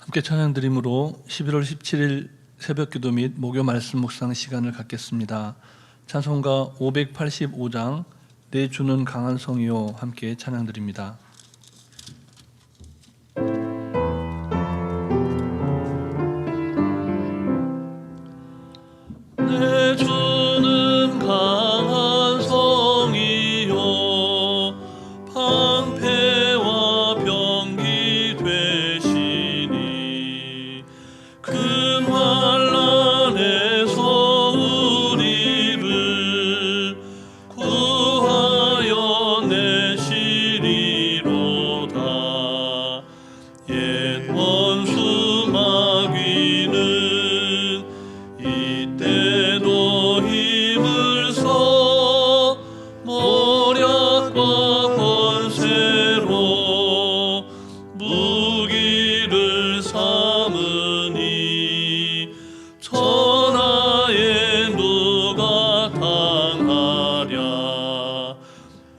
함께 찬양드림으로 11월 17일 새벽기도 및 목요 말씀 묵상 시간을 갖겠습니다. 찬송가 585장 내 주는 강한 성이요 함께 찬양드립니다. 내 주는 강한 성이요 방패와 병기 되시니 큰 환난에서 우리를 구하여 내시리로다. 옛 원수 마귀는 이때도 힘을 써 모략과 권세로 무기를 삼으니 천하에 누가 당하랴.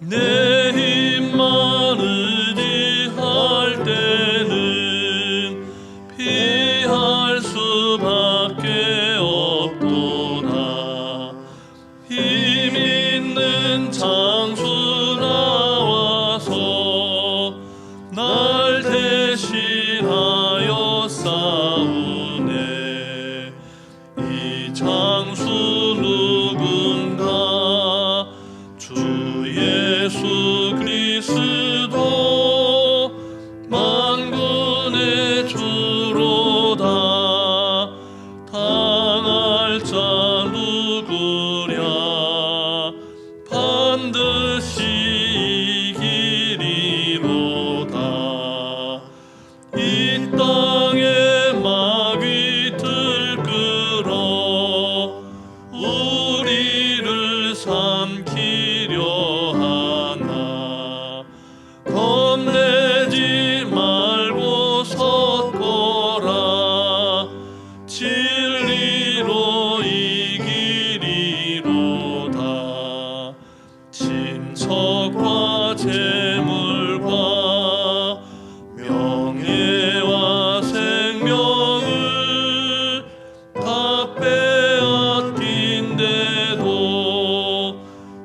내 힘만 의지할 때는 피할 수밖에 없도다. 힘 있는 장수 나와서 날 대신하여 싸우네. 이 장수 누군가 주 예수 그리스도 만군의 주로다. 당할 자 누구랴. 반드시 이기리로다. 이 땅에 마귀 들끓어 우리를 삼키려 하나. 겁내지 말고 섰거라. 진리로 이기리로다. 진석과 재물과 명예와 생명을 다 빼앗긴데도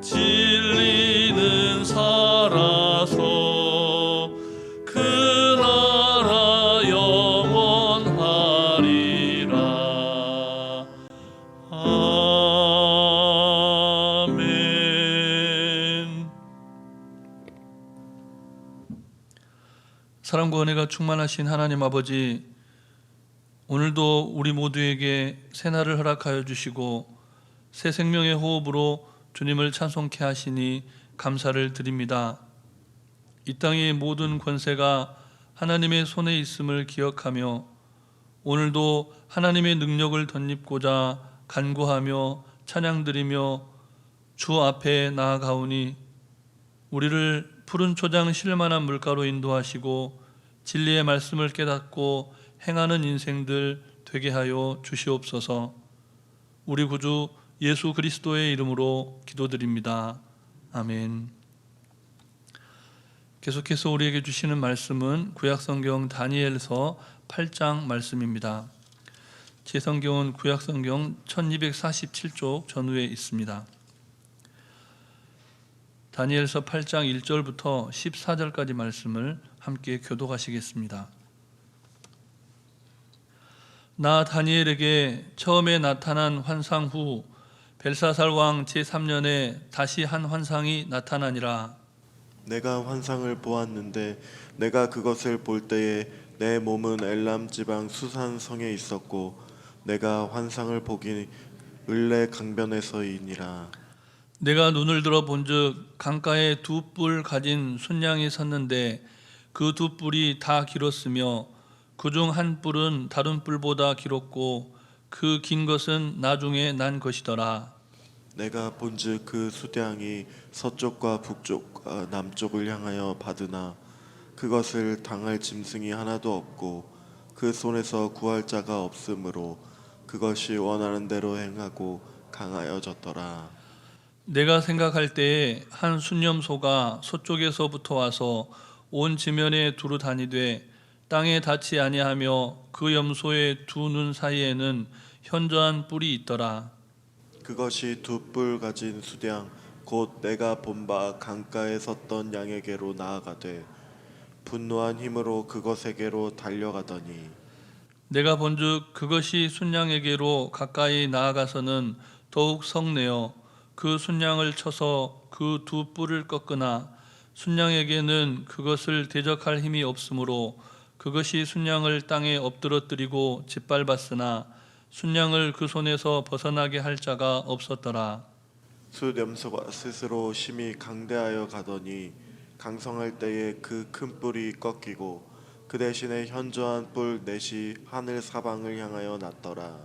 진리는 살아서 그 나라 영원하리라. 아멘. 사랑과 은혜가 충만하신 하나님 아버지, 오늘도 우리 모두에게 새날을 허락하여 주시고 새 생명의 호흡으로 주님을 찬송케 하시니 감사를 드립니다. 이 땅의 모든 권세가 하나님의 손에 있음을 기억하며 오늘도 하나님의 능력을 덧입고자 간구하며 찬양드리며 주 앞에 나아가오니 우리를 푸른 초장 실만한 물가로 인도하시고 진리의 말씀을 깨닫고 행하는 인생들 되게 하여 주시옵소서. 우리 구주 예수 그리스도의 이름으로 기도드립니다. 아멘. 계속해서 우리에게 주시는 말씀은 구약성경 다니엘서 8장 말씀입니다. 제 성경은 구약성경 1247쪽 전후에 있습니다. 다니엘서 8장 1절부터 14절까지 말씀을 함께 교독하시겠습니다. 나 다니엘에게 처음에 나타난 환상 후 벨사살 왕 제3년에 다시 한 환상이 나타나니라. 내가 환상을 보았는데 내가 그것을 볼 때에 내 몸은 엘람 지방 수산 성에 있었고 내가 환상을 보기 을레 강변에서이니라. 내가 눈을 들어 본즉 강가에 두 뿔 가진 순양이 섰는데 그 두 뿔이 다 길었으며 그중 한 뿔은 다른 뿔보다 길었고 그 긴 것은 나중에 난 것이더라. 내가 본즉 그 수대양이 서쪽과 북쪽과 남쪽을 향하여 받으나 그것을 당할 짐승이 하나도 없고 그 손에서 구할 자가 없으므로 그것이 원하는 대로 행하고 강하여졌더라. 내가 생각할 때에 한 순념소가 서쪽에서부터 와서 온 지면에 두루 다니되 땅에 닿지 아니하며 그 염소의 두 눈 사이에는 현저한 뿔이 있더라. 그것이 두 뿔 가진 수량 곧 내가 본 바 강가에 섰던 양에게로 나아가되 분노한 힘으로 그것에게로 달려가더니 내가 본즉 그것이 순양에게로 가까이 나아가서는 더욱 성내어 그 순양을 쳐서 그 두 뿔을 꺾으나 순양에게는 그것을 대적할 힘이 없으므로 그것이 순양을 땅에 엎드러뜨리고 짓밟았으나 순양을 그 손에서 벗어나게 할 자가 없었더라. 숫 염소가 스스로 심히 강대하여 가더니 강성할 때에 그 큰 뿔이 꺾이고 그 대신에 현저한 뿔 넷이 하늘 사방을 향하여 났더라.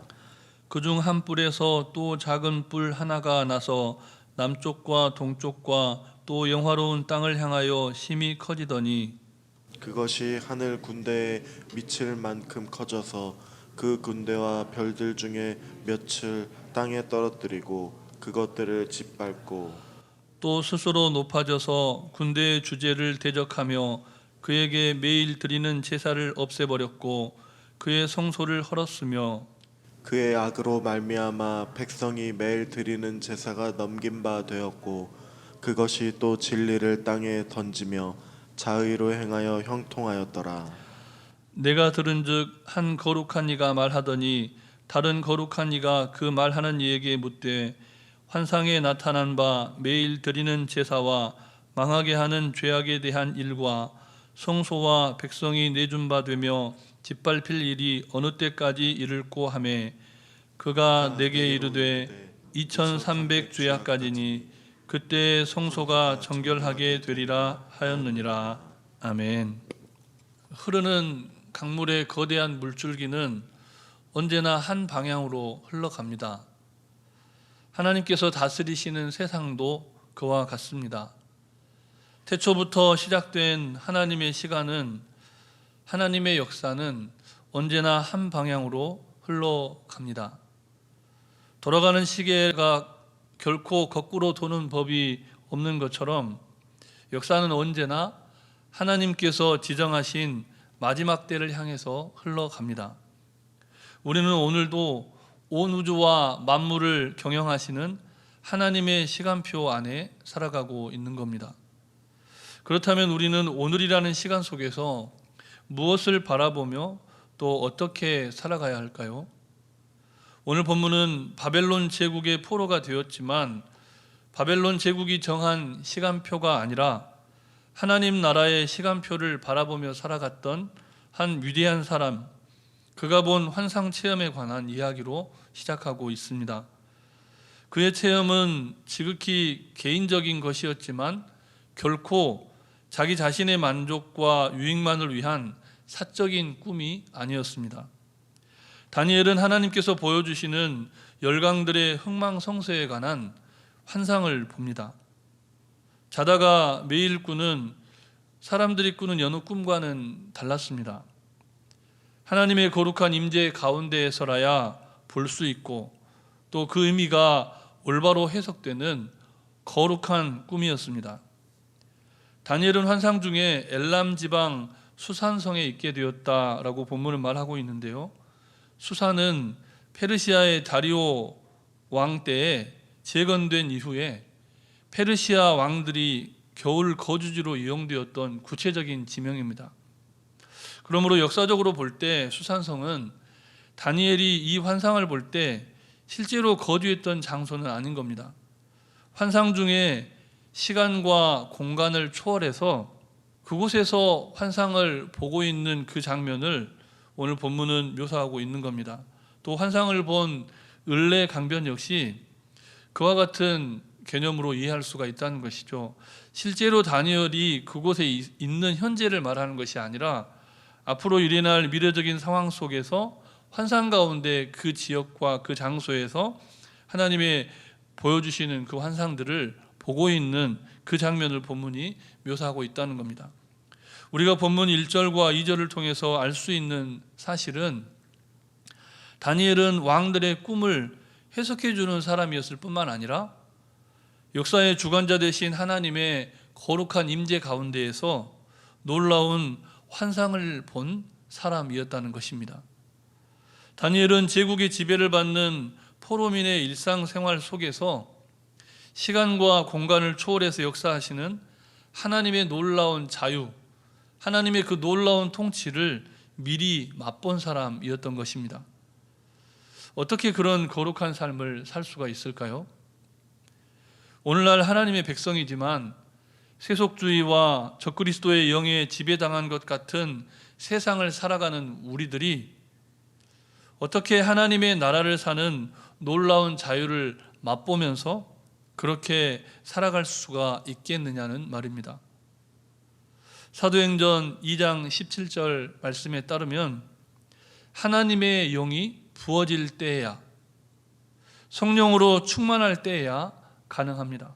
그중 한 뿔에서 또 작은 뿔 하나가 나서 남쪽과 동쪽과 또 영화로운 땅을 향하여 심히 커지더니 그것이 하늘 군대에 미칠 만큼 커져서 그 군대와 별들 중에 몇을 땅에 떨어뜨리고 그것들을 짓밟고 또 스스로 높아져서 군대의 주제를 대적하며 그에게 매일 드리는 제사를 없애버렸고 그의 성소를 헐었으며 그의 악으로 말미암아 백성이 매일 드리는 제사가 넘긴 바 되었고 그것이 또 진리를 땅에 던지며 자의로 행하여 형통하였더라. 내가 들은즉 한 거룩한 이가 말하더니 다른 거룩한 이가 그 말하는 이에게 묻되 환상에 나타난 바 매일 드리는 제사와 망하게 하는 죄악에 대한 일과 성소와 백성이 내준 바 되며 짓밟힐 일이 어느 때까지 이를꼬 하매 그가 내게 이르되 2300 주야까지니 그때 성소가 정결하게 되리라 하였느니라. 아멘. 흐르는 강물의 거대한 물줄기는 언제나 한 방향으로 흘러갑니다. 하나님께서 다스리시는 세상도 그와 같습니다. 태초부터 시작된 하나님의 시간은 하나님의 역사는 언제나 한 방향으로 흘러갑니다. 돌아가는 시계가 결코 거꾸로 도는 법이 없는 것처럼 역사는 언제나 하나님께서 지정하신 마지막 때를 향해서 흘러갑니다. 우리는 오늘도 온 우주와 만물을 경영하시는 하나님의 시간표 안에 살아가고 있는 겁니다. 그렇다면 우리는 오늘이라는 시간 속에서 무엇을 바라보며 또 어떻게 살아가야 할까요? 오늘 본문은 바벨론 제국의 포로가 되었지만 바벨론 제국이 정한 시간표가 아니라 하나님 나라의 시간표를 바라보며 살아갔던 한 위대한 사람, 그가 본 환상 체험에 관한 이야기로 시작하고 있습니다. 그의 체험은 지극히 개인적인 것이었지만 결코 자기 자신의 만족과 유익만을 위한 사적인 꿈이 아니었습니다. 다니엘은 하나님께서 보여주시는 열강들의 흥망성쇠에 관한 환상을 봅니다. 자다가 매일 꾸는 사람들이 꾸는 여느 꿈과는 달랐습니다. 하나님의 거룩한 임재 가운데에서라야 볼 수 있고 또 그 의미가 올바로 해석되는 거룩한 꿈이었습니다. 다니엘은 환상 중에 엘람 지방 수산성에 있게 되었다라고 본문은 말하고 있는데요. 수산은 페르시아의 다리오 왕 때에 재건된 이후에 페르시아 왕들이 겨울 거주지로 이용되었던 구체적인 지명입니다. 그러므로 역사적으로 볼 때 수산성은 다니엘이 이 환상을 볼 때 실제로 거주했던 장소는 아닌 겁니다. 환상 중에 시간과 공간을 초월해서 그곳에서 환상을 보고 있는 그 장면을 오늘 본문은 묘사하고 있는 겁니다. 또 환상을 본 을레 강변 역시 그와 같은 개념으로 이해할 수가 있다는 것이죠. 실제로 다니엘이 그곳에 있는 현재를 말하는 것이 아니라 앞으로 일어날 미래적인 상황 속에서 환상 가운데 그 지역과 그 장소에서 하나님의 보여주시는 그 환상들을 보고 있는 그 장면을 본문이 묘사하고 있다는 겁니다. 우리가 본문 1절과 2절을 통해서 알 수 있는 사실은 다니엘은 왕들의 꿈을 해석해 주는 사람이었을 뿐만 아니라 역사의 주관자 되신 하나님의 거룩한 임재 가운데에서 놀라운 환상을 본 사람이었다는 것입니다. 다니엘은 제국의 지배를 받는 포로민의 일상생활 속에서 시간과 공간을 초월해서 역사하시는 하나님의 놀라운 자유, 하나님의 그 놀라운 통치를 미리 맛본 사람이었던 것입니다. 어떻게 그런 거룩한 삶을 살 수가 있을까요? 오늘날 하나님의 백성이지만 세속주의와 적그리스도의 영에 지배당한 것 같은 세상을 살아가는 우리들이 어떻게 하나님의 나라를 사는 놀라운 자유를 맛보면서 그렇게 살아갈 수가 있겠느냐는 말입니다. 사도행전 2장 17절 말씀에 따르면 하나님의 영이 부어질 때에야, 성령으로 충만할 때에야 가능합니다.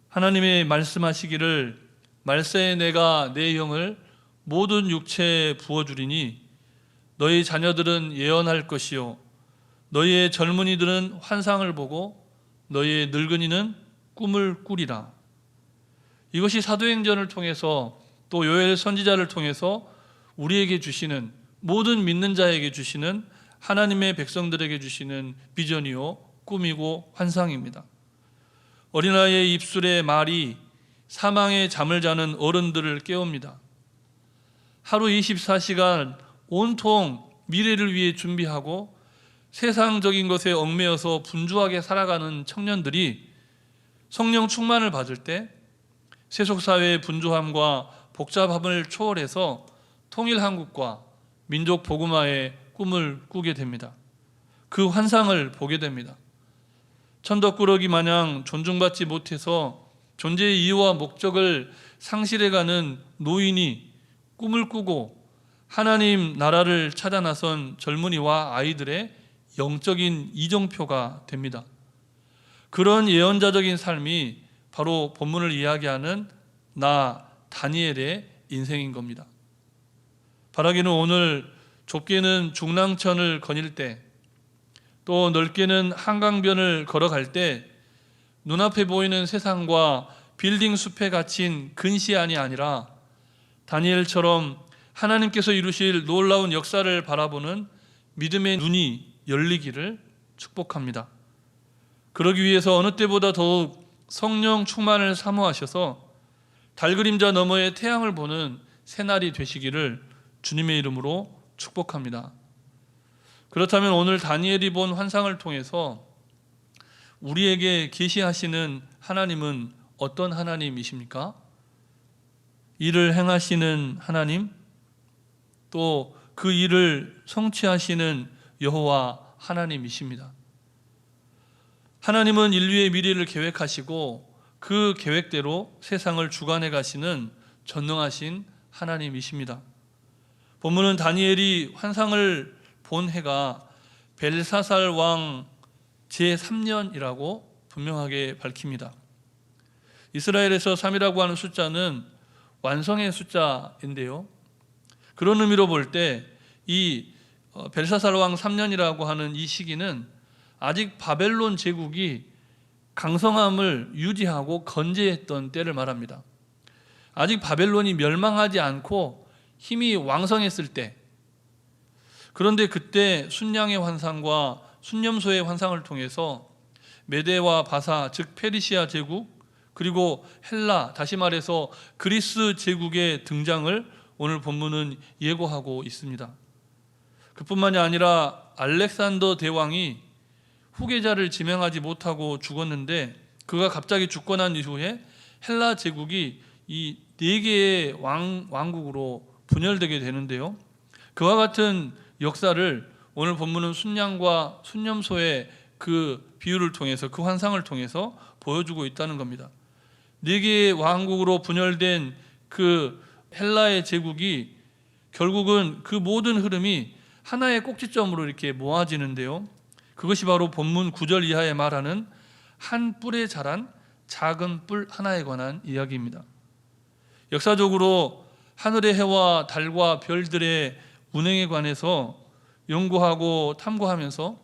하나님이 말씀하시기를 말세에 내가 내 영을 모든 육체에 부어주리니 너희 자녀들은 예언할 것이요 너희의 젊은이들은 환상을 보고 너희의 늙은이는 꿈을 꾸리라. 이것이 사도행전을 통해서 또 요엘 선지자를 통해서 우리에게 주시는, 모든 믿는 자에게 주시는, 하나님의 백성들에게 주시는 비전이요 꿈이고 환상입니다. 어린아이의 입술의 말이 사망의 잠을 자는 어른들을 깨웁니다. 하루 24시간 온통 미래를 위해 준비하고 세상적인 것에 얽매여서 분주하게 살아가는 청년들이 성령 충만을 받을 때 세속사회의 분주함과 복잡함을 초월해서 통일한국과 민족 복음화의 꿈을 꾸게 됩니다. 그 환상을 보게 됩니다. 천덕꾸러기 마냥 존중받지 못해서 존재의 이유와 목적을 상실해가는 노인이 꿈을 꾸고 하나님 나라를 찾아 나선 젊은이와 아이들의 영적인 이정표가 됩니다. 그런 예언자적인 삶이 바로 본문을 이야기하는 나 다니엘의 인생인 겁니다. 바라기는 오늘 좁게는 중랑천을 거닐 때, 또 넓게는 한강변을 걸어갈 때 눈앞에 보이는 세상과 빌딩 숲에 갇힌 근시안이 아니라 다니엘처럼 하나님께서 이루실 놀라운 역사를 바라보는 믿음의 눈이 열리기를 축복합니다. 그러기 위해서 어느 때보다 더욱 성령 충만을 사모하셔서 달그림자 너머의 태양을 보는 새날이 되시기를 주님의 이름으로 축복합니다. 그렇다면 오늘 다니엘이 본 환상을 통해서 우리에게 계시하시는 하나님은 어떤 하나님이십니까? 일을 행하시는 하나님, 또 그 일을 성취하시는 여호와 하나님이십니다. 하나님은 인류의 미래를 계획하시고 그 계획대로 세상을 주관해 가시는 전능하신 하나님이십니다. 본문은 다니엘이 환상을 본 해가 벨사살 왕 제3년이라고 분명하게 밝힙니다. 이스라엘에서 3이라고 하는 숫자는 완성의 숫자인데요, 그런 의미로 볼 때 이 벨사살 왕 3년이라고 하는 이 시기는 아직 바벨론 제국이 강성함을 유지하고 건재했던 때를 말합니다. 아직 바벨론이 멸망하지 않고 힘이 왕성했을 때, 그런데 그때 순양의 환상과 순념소의 환상을 통해서 메데와 바사, 즉 페르시아 제국, 그리고 헬라, 다시 말해서 그리스 제국의 등장을 오늘 본문은 예고하고 있습니다. 그뿐만이 아니라 알렉산더 대왕이 후계자를 지명하지 못하고 죽었는데, 그가 갑자기 죽고 난 이후에 헬라 제국이 이 4개의 왕국으로 분열되게 되는데요, 그와 같은 역사를 오늘 본문은 순양과 순념소의 그 비유를 통해서, 그 환상을 통해서 보여주고 있다는 겁니다. 4개의 왕국으로 분열된 그 헬라의 제국이 결국은 그 모든 흐름이 하나의 꼭지점으로 이렇게 모아지는데요, 그것이 바로 본문 9절 이하에 말하는 한 뿔에 자란 작은 뿔 하나에 관한 이야기입니다. 역사적으로 하늘의 해와 달과 별들의 운행에 관해서 연구하고 탐구하면서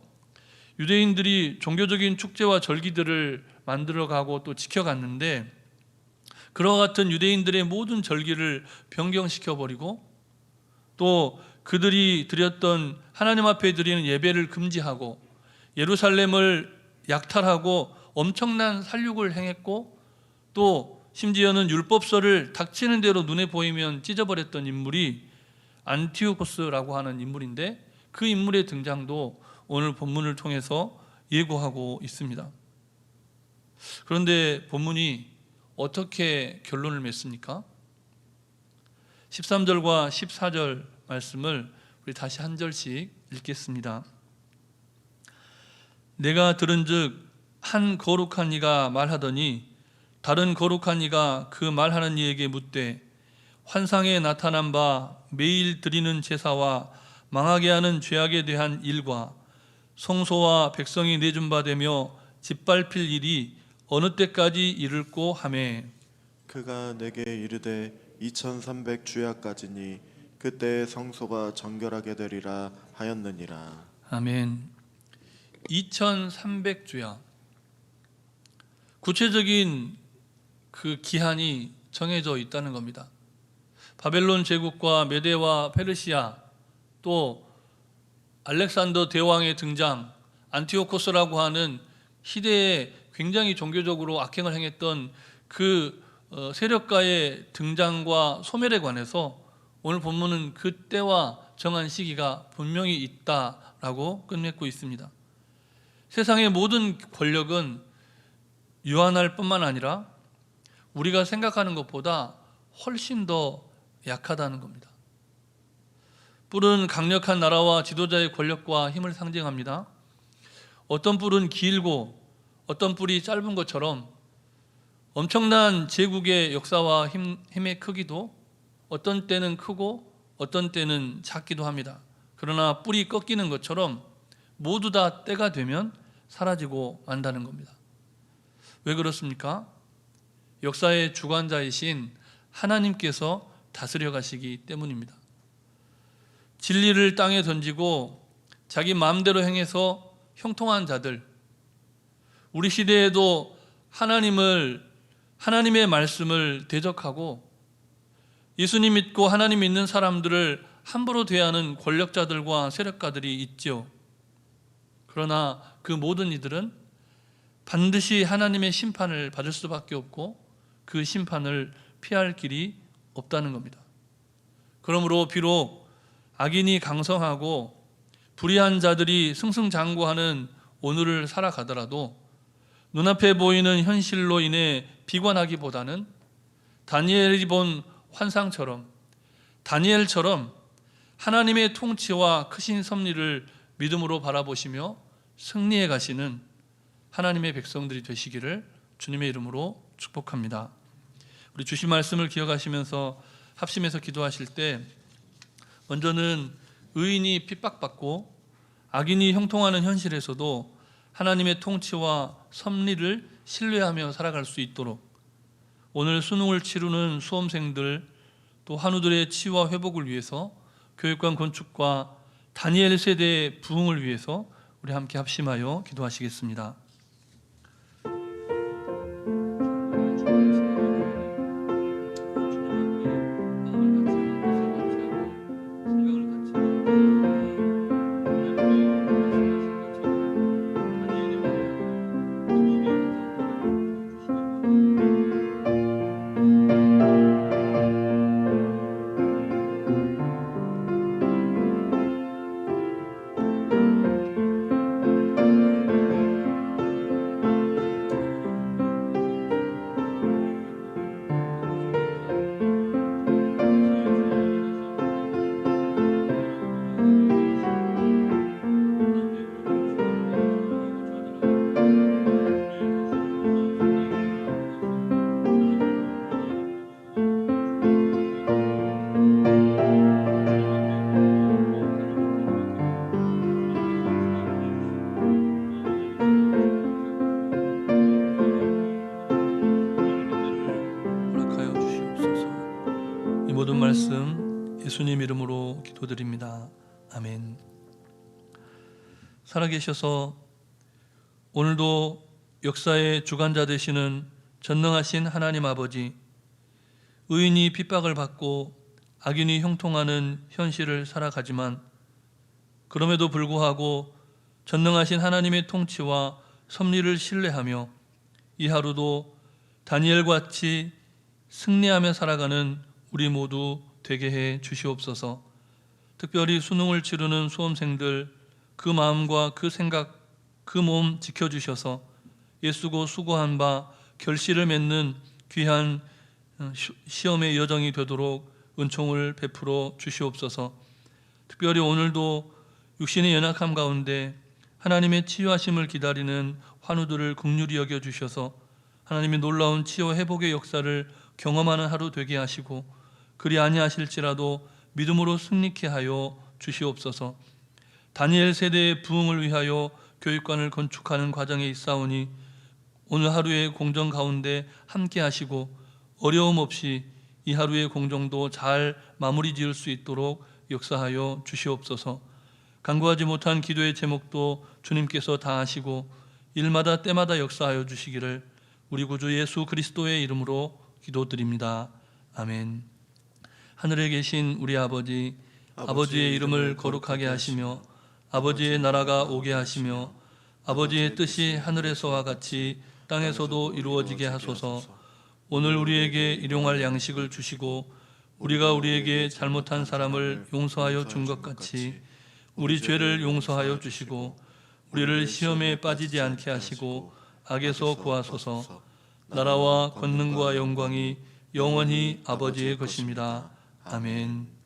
유대인들이 종교적인 축제와 절기들을 만들어가고 또 지켜갔는데, 그와 같은 유대인들의 모든 절기를 변경시켜 버리고 또 그들이 드렸던 하나님 앞에 드리는 예배를 금지하고 예루살렘을 약탈하고 엄청난 살육을 행했고 또 심지어는 율법서를 닥치는 대로 눈에 보이면 찢어버렸던 인물이 안티오코스라고 하는 인물인데 그 인물의 등장도 오늘 본문을 통해서 예고하고 있습니다. 그런데 본문이 어떻게 결론을 맺습니까? 13절과 14절 말씀을 우리 다시 한 절씩 읽겠습니다. 내가 들은즉 한 거룩한 이가 말하더니 다른 거룩한 이가 그 말하는 이에게 묻되 환상에 나타난 바 매일 드리는 제사와 망하게 하는 죄악에 대한 일과 성소와 백성이 내준 바 되며 짓밟힐 일이 어느 때까지 이를꼬 하매 그가 내게 이르되 2300 주야까지니 그때 성소가 정결하게 되리라 하였느니라. 아멘. 2300주야. 구체적인 그 기한이 정해져 있다는 겁니다. 바벨론 제국과 메데와 페르시아 또 알렉산더 대왕의 등장, 안티오코스라고 하는 시대에 굉장히 종교적으로 악행을 행했던 그 세력가의 등장과 소멸에 관해서 오늘 본문은 그때와 정한 시기가 분명히 있다라고 끝맺고 있습니다. 세상의 모든 권력은 유한할 뿐만 아니라 우리가 생각하는 것보다 훨씬 더 약하다는 겁니다. 뿔은 강력한 나라와 지도자의 권력과 힘을 상징합니다. 어떤 뿔은 길고 어떤 뿔이 짧은 것처럼 엄청난 제국의 역사와 힘의 크기도 어떤 때는 크고 어떤 때는 작기도 합니다. 그러나 뿔이 꺾이는 것처럼 모두 다 때가 되면 사라지고 만다는 겁니다. 왜 그렇습니까? 역사의 주관자이신 하나님께서 다스려 가시기 때문입니다. 진리를 땅에 던지고 자기 마음대로 행해서 형통한 자들, 우리 시대에도 하나님의 말씀을 대적하고 예수님 믿고 하나님 믿는 사람들을 함부로 대하는 권력자들과 세력가들이 있죠. 그러나 그 모든 이들은 반드시 하나님의 심판을 받을 수밖에 없고 그 심판을 피할 길이 없다는 겁니다. 그러므로 비록 악인이 강성하고 불의한 자들이 승승장구하는 오늘을 살아가더라도 눈앞에 보이는 현실로 인해 비관하기보다는 다니엘이 본 환상처럼 다니엘처럼 하나님의 통치와 크신 섭리를 믿음으로 바라보시며 승리해 가시는 하나님의 백성들이 되시기를 주님의 이름으로 축복합니다. 우리 주신 말씀을 기억하시면서 합심해서 기도하실 때 먼저는 의인이 핍박받고 악인이 형통하는 현실에서도 하나님의 통치와 섭리를 신뢰하며 살아갈 수 있도록 오늘 수능을 치르는 수험생들 또 한우들의 치유와 회복을 위해서 교육관 건축과 다니엘 세대의 부흥을 위해서 우리 함께 합심하여 기도하시겠습니다. 모든 말씀 예수님 이름으로 기도드립니다. 아멘. 살아계셔서 오늘도 역사의 주관자 되시는 전능하신 하나님 아버지, 의인이 핍박을 받고 악인이 형통하는 현실을 살아가지만 그럼에도 불구하고 전능하신 하나님의 통치와 섭리를 신뢰하며 이 하루도 다니엘같이 승리하며 살아가는 우리 모두 되게 해 주시옵소서. 특별히 수능을 치르는 수험생들 그 마음과 그 생각, 그 몸 지켜주셔서 예수고 수고한 바 결실을 맺는 귀한 시험의 여정이 되도록 은총을 베풀어 주시옵소서. 특별히 오늘도 육신의 연약함 가운데 하나님의 치유하심을 기다리는 환우들을 긍휼히 여겨 주셔서 하나님의 놀라운 치유 회복의 역사를 경험하는 하루 되게 하시고 그리 아니하실지라도 믿음으로 승리케 하여 주시옵소서. 다니엘 세대의 부흥을 위하여 교육관을 건축하는 과정에 있사오니 오늘 하루의 공정 가운데 함께 하시고 어려움 없이 이 하루의 공정도 잘 마무리 지을 수 있도록 역사하여 주시옵소서. 간구하지 못한 기도의 제목도 주님께서 다 하시고 일마다 때마다 역사하여 주시기를 우리 구주 예수 그리스도의 이름으로 기도드립니다. 아멘. 하늘에 계신 우리 아버지, 아버지의 이름을 거룩하게 하시며 아버지의 나라가 오게 하시며 아버지의 뜻이 하늘에서와 같이 땅에서도 이루어지게 하소서. 오늘 우리에게 일용할 양식을 주시고 우리가 우리에게 잘못한 사람을 용서하여 준 것 같이 우리 죄를 용서하여 주시고 우리를 시험에 빠지지 않게 하시고 악에서 구하소서. 나라와 권능과 영광이 영원히 아버지의 것입니다. 아멘.